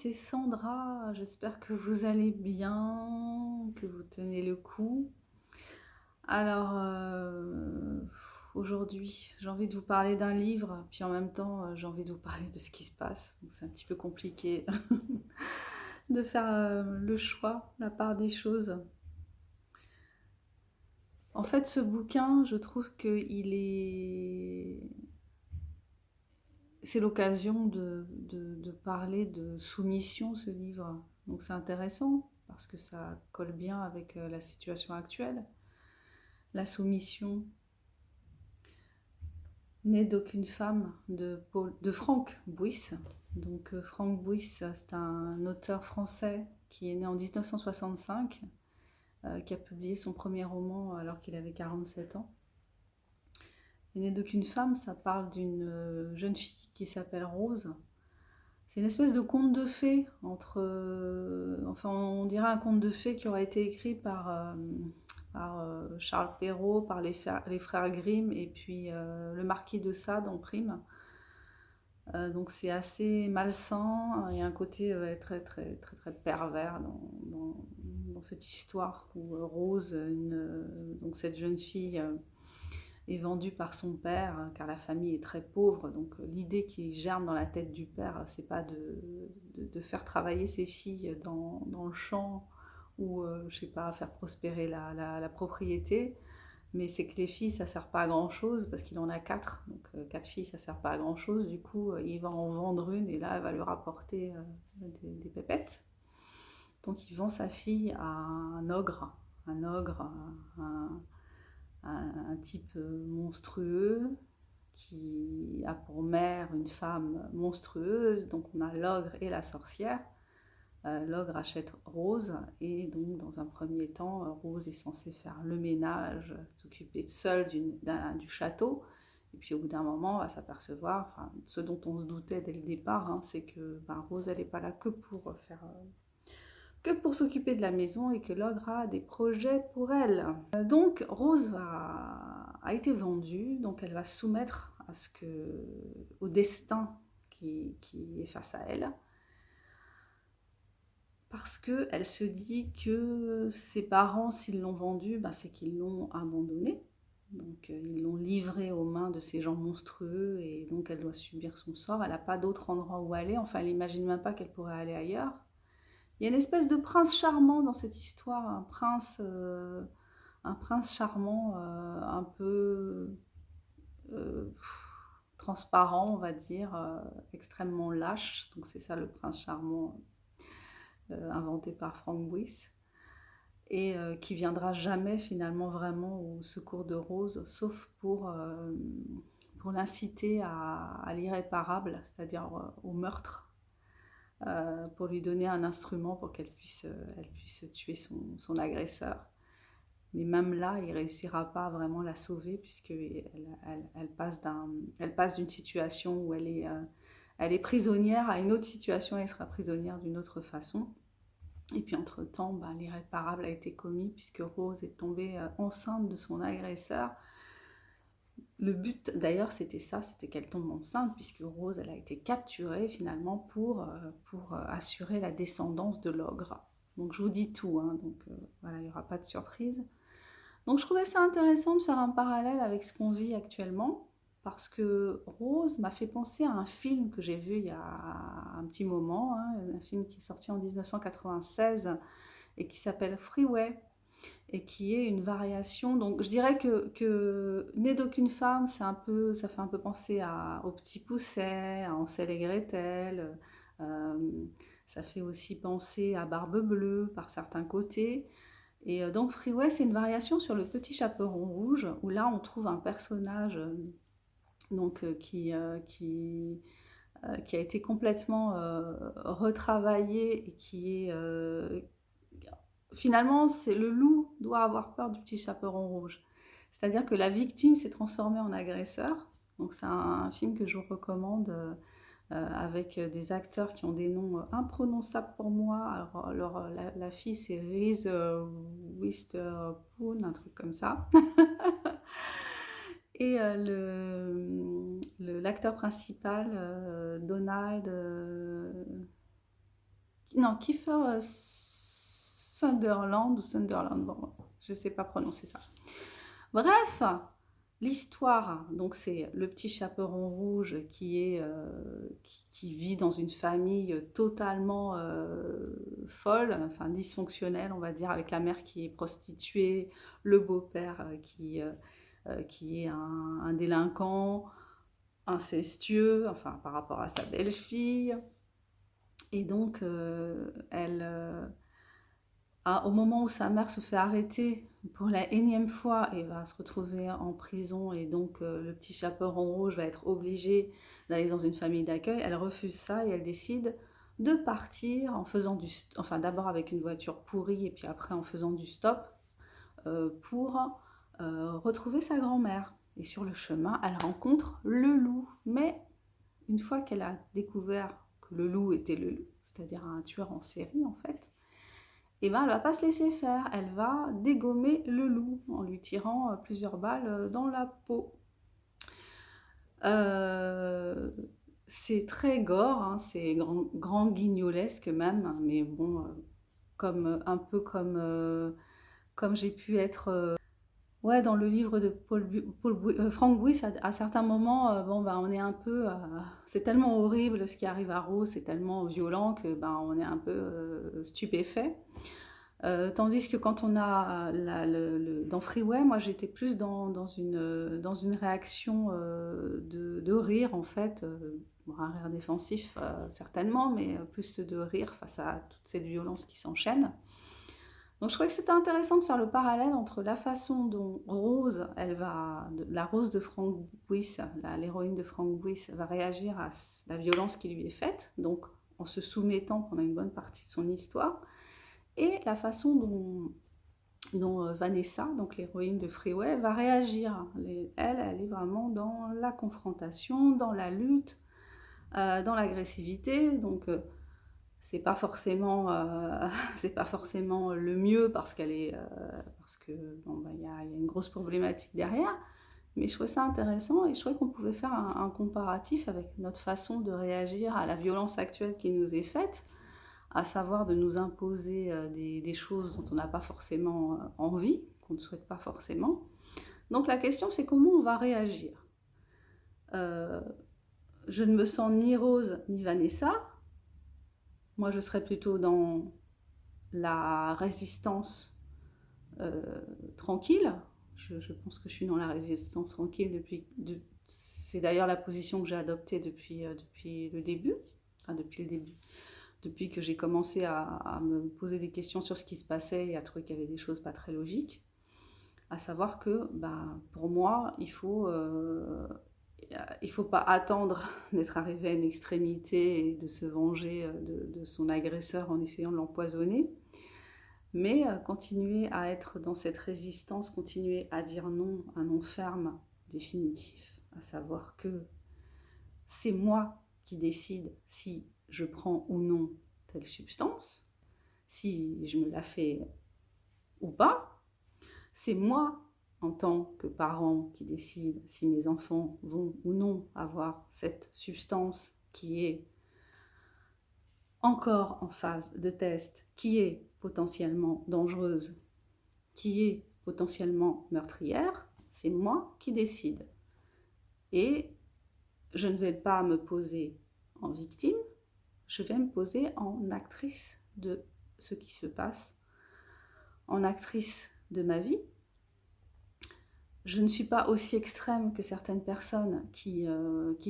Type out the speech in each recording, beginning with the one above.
c'est Sandra. J'espère que vous allez bien, que vous tenez le coup. Alors, aujourd'hui, j'ai envie de vous parler d'un livre, puis en même temps, j'ai envie de vous parler de ce qui se passe. Donc, c'est un petit peu compliqué de faire le choix, la part des choses. En fait, ce bouquin, je trouve c'est l'occasion de parler de soumission, ce livre. Donc c'est intéressant parce que ça colle bien avec la situation actuelle. La soumission née d'aucune femme de Franck Bouys. Donc Franck Bouys, c'est un auteur français qui est né en 1965, qui a publié son premier roman alors qu'il avait 47 ans. Et né d'aucune femme, ça parle d'une jeune fille qui s'appelle Rose. C'est une espèce de conte de fées enfin, on dirait un conte de fées qui aurait été écrit par Charles Perrault, par les frères Grimm et puis le Marquis de Sade en prime. Donc c'est assez malsain. Il y a un côté très très très très pervers dans cette histoire où Rose, donc cette jeune fille, est vendue par son père, car la famille est très pauvre. Donc l'idée qui germe dans la tête du père, c'est pas de faire travailler ses filles dans le champ ou, je sais pas, faire prospérer la propriété, mais c'est que les filles, ça sert pas à grand chose, parce qu'il en a quatre, donc quatre filles, ça sert pas à grand chose. Du coup, il va en vendre une, et là, elle va lui rapporter des pépettes. Donc il vend sa fille à un ogre, un, un type monstrueux qui a pour mère une femme monstrueuse. Donc on a l'ogre et la sorcière. L'ogre achète Rose et donc dans un premier temps, Rose est censée faire le ménage, s'occuper seule du château. Et puis au bout d'un moment, on va s'apercevoir, enfin, ce dont on se doutait dès le départ, hein, c'est que Rose, elle n'est pas là que pour s'occuper de la maison et que l'ogre a des projets pour elle. Donc Rose a été vendue, donc elle va se soumettre au destin qui est face à elle, parce qu'elle se dit que ses parents, s'ils l'ont vendue, c'est qu'ils l'ont abandonnée. Donc ils l'ont livrée aux mains de ces gens monstrueux, et donc elle doit subir son sort. Elle n'a pas d'autre endroit où aller, enfin elle n'imagine même pas qu'elle pourrait aller ailleurs. Il y a une espèce de prince charmant dans cette histoire, un prince charmant, un peu transparent, on va dire, extrêmement lâche. Donc c'est ça le prince charmant, inventé par Frank Bouys, et qui viendra jamais finalement vraiment au secours de Rose, sauf pour l'inciter à l'irréparable, c'est-à-dire au meurtre. Pour lui donner un instrument pour elle puisse tuer son agresseur. Mais même là, il ne réussira pas à vraiment la sauver, puisqu'elle passe d'une situation où elle est prisonnière à une autre situation, elle sera prisonnière d'une autre façon. Et puis entre-temps, l'irréparable a été commis, puisque Rose est tombée enceinte de son agresseur. Le but d'ailleurs c'était ça, c'était qu'elle tombe enceinte, puisque Rose, elle a été capturée finalement pour assurer la descendance de l'ogre. Donc je vous dis tout, hein, donc voilà, il n'y aura pas de surprise. Donc je trouvais ça intéressant de faire un parallèle avec ce qu'on vit actuellement, parce que Rose m'a fait penser à un film que j'ai vu il y a un petit moment, hein, un film qui est sorti en 1996 et qui s'appelle Freeway, et qui est une variation. Donc je dirais que Né d'aucune femme, ça fait un peu penser au Petit Pousset, à Hansel et Gretel. Euh, Ça fait aussi penser à Barbe Bleue par certains côtés. Et donc Freeway, c'est une variation sur le Petit Chaperon Rouge, où là on trouve un personnage qui a été complètement retravaillé, et qui est finalement, c'est le loup doit avoir peur du petit chaperon rouge. C'est-à-dire que la victime s'est transformée en agresseur. Donc c'est un film que je vous recommande, avec des acteurs qui ont des noms imprononçables pour moi. Alors la fille, c'est Reese Witherspoon, un truc comme ça. Et l'acteur principal, Donald, non, Kiefer Sunderland ou Sunderland, bon, je ne sais pas prononcer ça. Bref, l'histoire, donc c'est le petit chaperon rouge qui vit dans une famille totalement folle, enfin dysfonctionnelle, on va dire, avec la mère qui est prostituée, le beau-père qui est un délinquant, incestueux, enfin par rapport à sa belle-fille. Et donc, au moment où sa mère se fait arrêter pour la énième fois et va se retrouver en prison, et donc le petit chaperon rouge va être obligé d'aller dans une famille d'accueil, elle refuse ça et elle décide de partir en faisant enfin d'abord avec une voiture pourrie et puis après en faisant du stop pour retrouver sa grand-mère. Et sur le chemin, elle rencontre le loup. Mais une fois qu'elle a découvert que le loup était le loup, c'est-à-dire un tueur en série en fait, et ben elle va pas se laisser faire, elle va dégommer le loup en lui tirant plusieurs balles dans la peau. C'est très gore, hein, c'est grand guignolesque même, mais bon, un peu comme j'ai pu être ouais, dans le livre de Frank Buis, à certains moments, bon, ben, on est un peu... c'est tellement horrible ce qui arrive à Rose, c'est tellement violent que ben, on est un peu stupéfait. Tandis que quand on a dans Freeway, moi j'étais plus dans une réaction de rire en fait, un rire défensif certainement, mais plus de rire face à toute cette violence qui s'enchaîne. Donc je trouvais que c'était intéressant de faire le parallèle entre la façon dont Rose, la Rose de Frank Buis, l'héroïne de Frank Buis, va réagir à la violence qui lui est faite, donc en se soumettant pendant une bonne partie de son histoire, et la façon dont Vanessa, donc l'héroïne de Freeway, va réagir. Elle est vraiment dans la confrontation, dans la lutte, dans l'agressivité, donc c'est pas forcément le mieux parce que bon, bah, y a une grosse problématique derrière, mais je trouvais ça intéressant et je trouvais qu'on pouvait faire un comparatif avec notre façon de réagir à la violence actuelle qui nous est faite, à savoir de nous imposer des choses dont on n'a pas forcément envie, qu'on ne souhaite pas forcément. Donc la question, c'est comment on va réagir. Je ne me sens ni Rose ni Vanessa. Moi, je serais plutôt dans la résistance tranquille. Je pense que je suis dans la résistance tranquille c'est d'ailleurs la position que j'ai adoptée depuis le début. Enfin, depuis que j'ai commencé à me poser des questions sur ce qui se passait et à trouver qu'il y avait des choses pas très logiques. À savoir que, bah, pour moi, il faut pas attendre d'être arrivé à une extrémité et de se venger de son agresseur en essayant de l'empoisonner, mais continuer à être dans cette résistance, continuer à dire non, un non ferme, définitif, à savoir que c'est moi qui décide si je prends ou non telle substance, si je me la fais ou pas. C'est moi, en tant que parent, qui décide si mes enfants vont ou non avoir cette substance qui est encore en phase de test, qui est potentiellement dangereuse, qui est potentiellement meurtrière. C'est moi qui décide. Et je ne vais pas me poser en victime, je vais me poser en actrice de ce qui se passe, en actrice de ma vie. Je ne suis pas aussi extrême que certaines personnes qui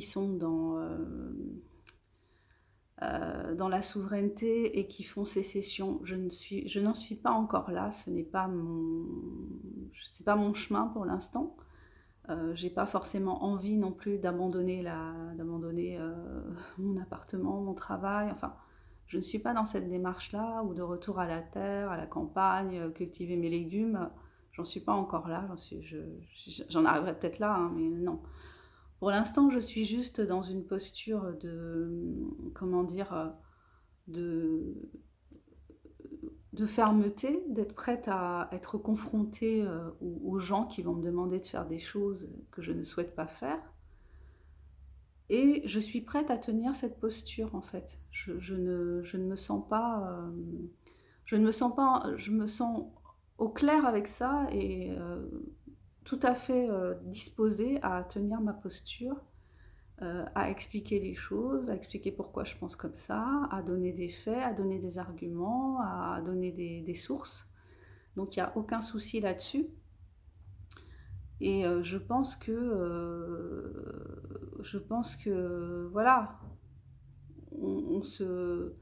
sont dans la souveraineté et qui font sécession. Je n'en suis pas encore là, c'est pas mon chemin pour l'instant. J'ai pas forcément envie non plus d'abandonner mon appartement, mon travail, enfin, je ne suis pas dans cette démarche-là, ou de retour à la terre, à la campagne, cultiver mes légumes, j'en suis pas encore là, j'en arriverai peut-être là, hein, mais non. Pour l'instant, je suis juste dans une posture de fermeté, d'être prête à être confrontée aux gens qui vont me demander de faire des choses que je ne souhaite pas faire. et je suis prête à tenir cette posture, en fait. Je ne me sens pas, je me sens au clair avec ça et tout à fait, disposée à tenir ma posture, à expliquer les choses, à expliquer pourquoi je pense comme ça, à donner des faits, à donner des arguments, à donner des sources. Donc il y a aucun souci là-dessus et je pense que voilà, on se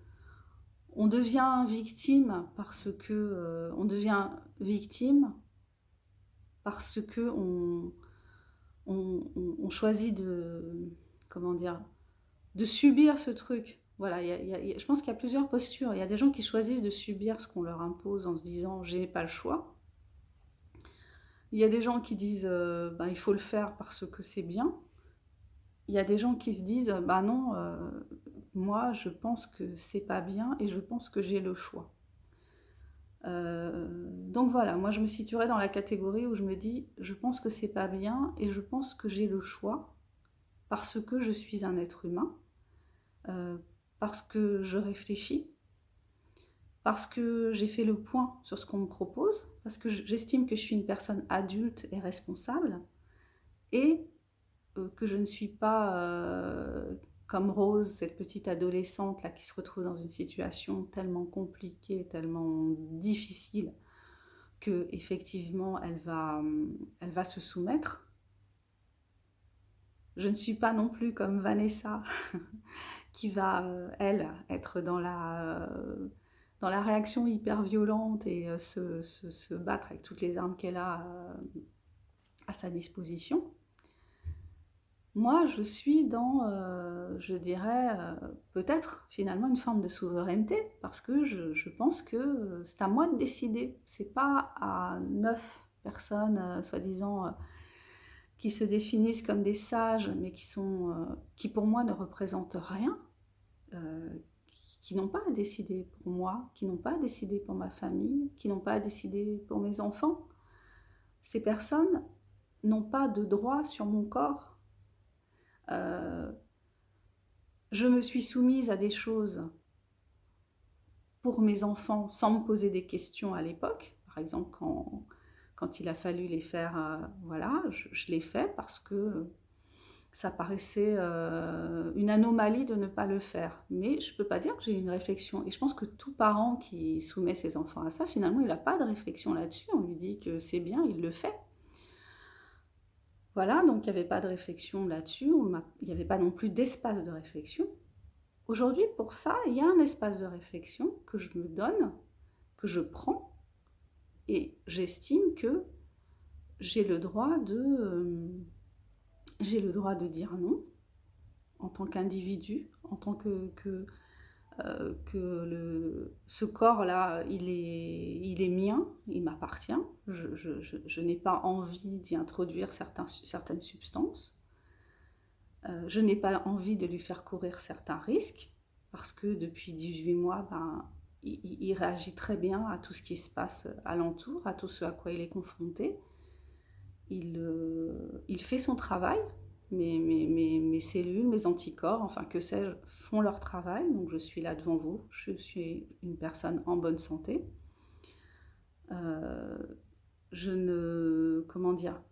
on devient victime parce que, on devient victime parce qu'on on choisit de, comment dire? De subir ce truc. Voilà, je pense qu'il y a plusieurs postures. Il y a des gens qui choisissent de subir ce qu'on leur impose en se disant: «J'ai pas le choix». Il y a des gens qui disent, «Ben, il faut le faire parce que c'est bien». Il y a des gens qui se disent: «Bah non, moi je pense que c'est pas bien et je pense que j'ai le choix». Donc voilà, moi je me situerais dans la catégorie où je me dis: «Je pense que c'est pas bien et je pense que j'ai le choix parce que je suis un être humain, heu, parce que je réfléchis, parce que j'ai fait le point sur ce qu'on me propose, parce que j'estime que je suis une personne adulte et responsable et que je ne suis pas, comme Rose, cette petite adolescente là qui se retrouve dans une situation tellement compliquée, tellement difficile qu'effectivement elle va se soumettre. Je ne suis pas non plus comme Vanessa qui va, elle, être dans la réaction hyper violente et se battre avec toutes les armes qu'elle a à sa disposition. Moi, je suis dans, je dirais, peut-être finalement une forme de souveraineté, parce que je pense que c'est à moi de décider. C'est pas à 9 personnes, soi-disant, qui se définissent comme des sages, mais qui pour moi ne représentent rien, qui n'ont pas à décider pour moi, qui n'ont pas à décider pour ma famille, qui n'ont pas à décider pour mes enfants. Ces personnes n'ont pas de droit sur mon corps. Euh, je me suis soumise à des choses pour mes enfants sans me poser des questions à l'époque. Par exemple, quand il a fallu les faire, voilà, je l'ai fait parce que ça paraissait une anomalie de ne pas le faire. Mais je ne peux pas dire que j'ai eu une réflexion. Et je pense que tout parent qui soumet ses enfants à ça, finalement, il n'a pas de réflexion là-dessus. On lui dit que c'est bien, il le fait. Voilà, donc il n'y avait pas de réflexion là-dessus. Il n'y avait pas non plus d'espace de réflexion. Aujourd'hui, pour ça, il y a un espace de réflexion que je me donne, que je prends, et j'estime que j'ai le droit de dire non en tant qu'individu, en tant ce corps-là, il est mien, il m'appartient. Je n'ai pas envie d'y introduire certaines substances. Je n'ai pas envie de lui faire courir certains risques, parce que depuis 18 mois, ben, il réagit très bien à tout ce qui se passe alentour, à tout ce à quoi il est confronté. Il fait son travail, mes cellules, mes anticorps, enfin que sais-je, font leur travail. Donc je suis là devant vous, je suis une personne en bonne santé. Je ne... Comment dire,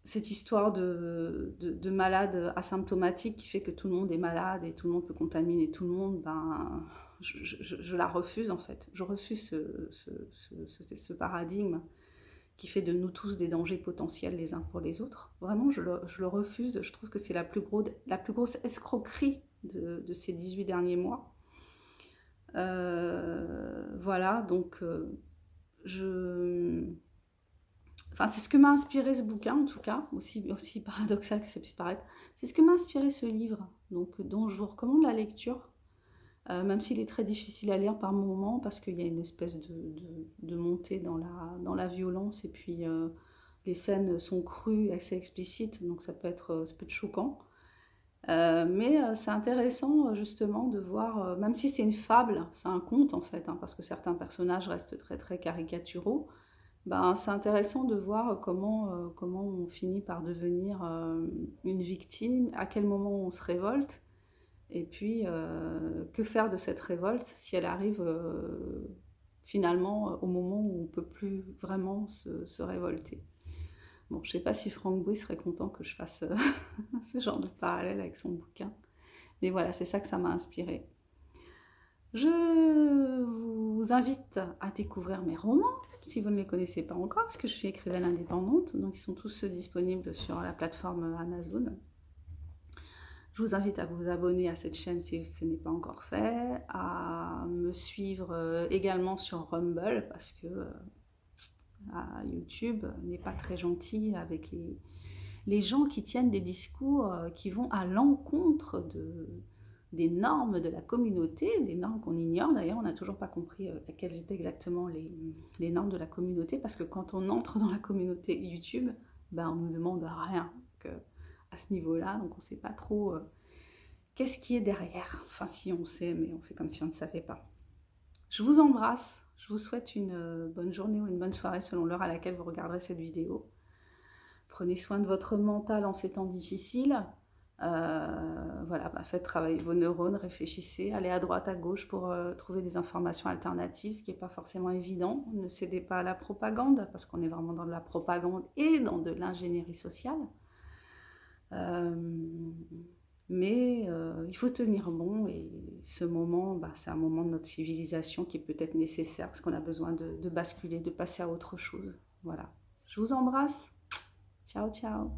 cette histoire de malade asymptomatique qui fait que tout le monde est malade et tout le monde peut contaminer tout le monde, ben, je la refuse en fait. Je refuse ce paradigme qui fait de nous tous des dangers potentiels les uns pour les autres. Vraiment, je le refuse. Je trouve que c'est la plus grosse escroquerie de ces 18 derniers mois. Voilà, donc Enfin, c'est ce que m'a inspiré ce bouquin, en tout cas, aussi paradoxal que ça puisse paraître. C'est ce que m'a inspiré ce livre, donc, dont je vous recommande la lecture, même s'il est très difficile à lire par moments, parce qu'il y a une espèce de montée dans la violence, et puis les scènes sont crues, assez explicites, donc ça peut être choquant. Mais c'est intéressant justement de voir, même si c'est une fable, c'est un conte en fait, hein, parce que certains personnages restent très très caricaturaux, Ben, c'est intéressant de voir comment on finit par devenir une victime, à quel moment on se révolte, et puis que faire de cette révolte si elle arrive finalement au moment où on ne peut plus vraiment se révolter. Bon, je ne sais pas si Franck Bouy serait content que je fasse ce genre de parallèle avec son bouquin, mais voilà, c'est ça que ça m'a inspiré. Je vous invite à découvrir mes romans, si vous ne les connaissez pas encore, parce que je suis écrivaine indépendante, donc ils sont tous disponibles sur la plateforme Amazon. Je vous invite à vous abonner à cette chaîne si ce n'est pas encore fait, à me suivre également sur Rumble, parce que YouTube n'est pas très gentil avec les gens qui tiennent des discours qui vont à l'encontre des normes de la communauté, des normes qu'on ignore. D'ailleurs, on n'a toujours pas compris quelles étaient exactement les normes de la communauté, parce que quand on entre dans la communauté YouTube, ben, on ne nous demande rien à ce niveau-là, donc on ne sait pas trop qu'est-ce qui est derrière. Enfin, si on sait, mais on fait comme si on ne savait pas. Je vous embrasse, je vous souhaite une bonne journée ou une bonne soirée selon l'heure à laquelle vous regarderez cette vidéo. Prenez soin de votre mental en ces temps difficiles. Voilà, faites travailler vos neurones, réfléchissez, allez à droite, à gauche pour trouver des informations alternatives, ce qui n'est pas forcément évident. Ne cédez pas à la propagande, parce qu'on est vraiment dans de la propagande et dans de l'ingénierie sociale. Mais il faut tenir bon, et ce moment, c'est un moment de notre civilisation qui est peut-être nécessaire, parce qu'on a besoin de basculer, de passer à autre chose. Voilà. Je vous embrasse. Ciao, ciao.